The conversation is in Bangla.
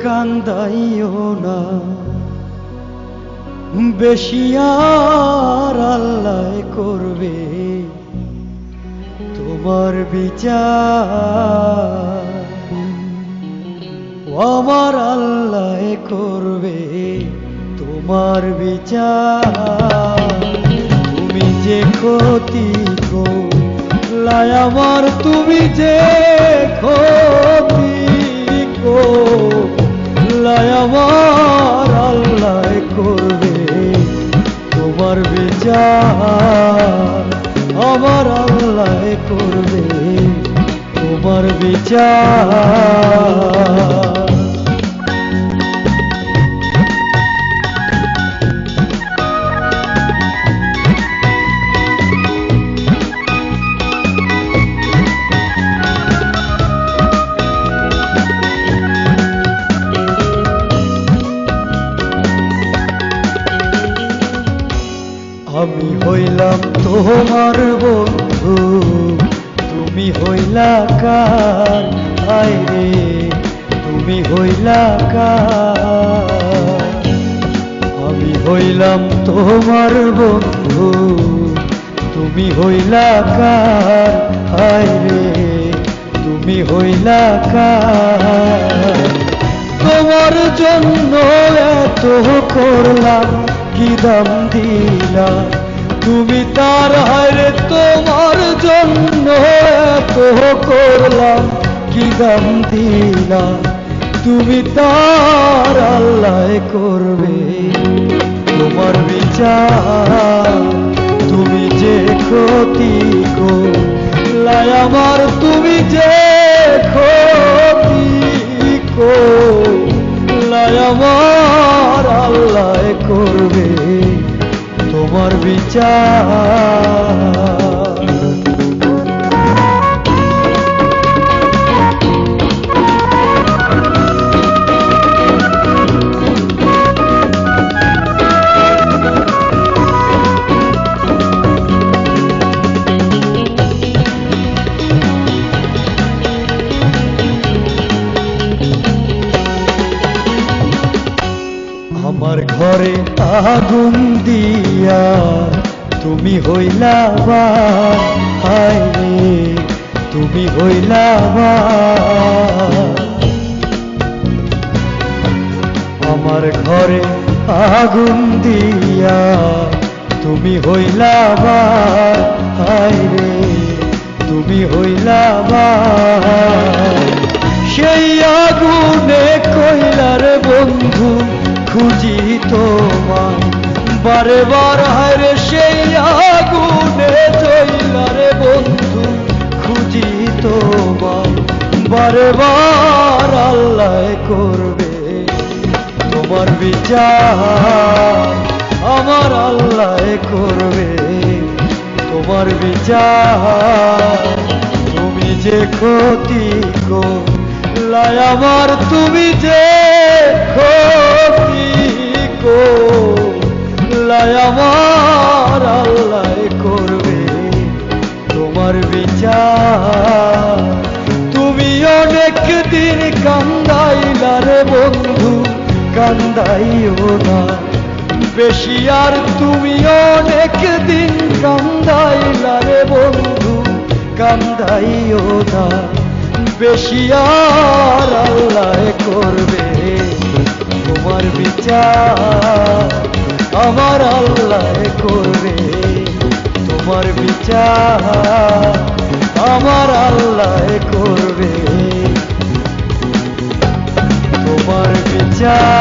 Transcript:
কান্দাইও না বেশি আর আল্লাহ করবে তোমার বিচার আমার আল্লাহ করবে তোমার বিচার তুমি যে ক্ষতি করলাই আমার তুমি যে ক্ষতি করলাই আমার আল্লাহ করবে তোমার বিচার আমার আল্লাহ করবে তোমার বিচার আমি হইলাম তোমার বন্ধু তুমি হইলা কার আইরে তুমি হইলা কার আমি হইলাম তোমার বন্ধু তুমি হইলা কার আইরে তুমি হইলা কার তোমার জন্য এত করলাম কি দাম দিলা তুমি তার হায়রে তোমার জন্য এত করলাম কি দাম দিলা তুমি তার আল্লাহ করবে তোমার বিচার তুমি যে ক্ষতি করলাই আমার তুমি যে ক্ষতি করলাই আমার আল্লাহ করবে তোমার বিচার আমার ঘরে আগুন দিয়া তুমি হইলা হায়রে তুমি হইলা আমার ঘরে আগুন দিয়া তুমি হইলা হায়রে তুমি হইলা সেই আগুনে কইলার বন্ধু খুঁজি তোমায় বারে বার হায়রে সেই আগুনে জইলারে বন্ধু খুঁজি তোমায় বারে বার আল্লাহ করবে তোমার বিচার আমার আল্লাহ করবে তোমার বিচার তুমি যে ক্ষতি করলাই আমার তুমি যে ক্ষতি করলাই আমার আল্লাহ করবে তোমার বিচার তুমি অনেক দিন কান্দাইলারে বন্ধু কান্দাইও না বেশি আর তুমি অনেক দিন কান্দাইলারে বন্ধু কান্দাইও না বেশি আর আল্লাহ করবে তোমার বিচার আমার আল্লাহ করবে তোমার বিচার আমার আল্লাহ করবে তোমার বিচার।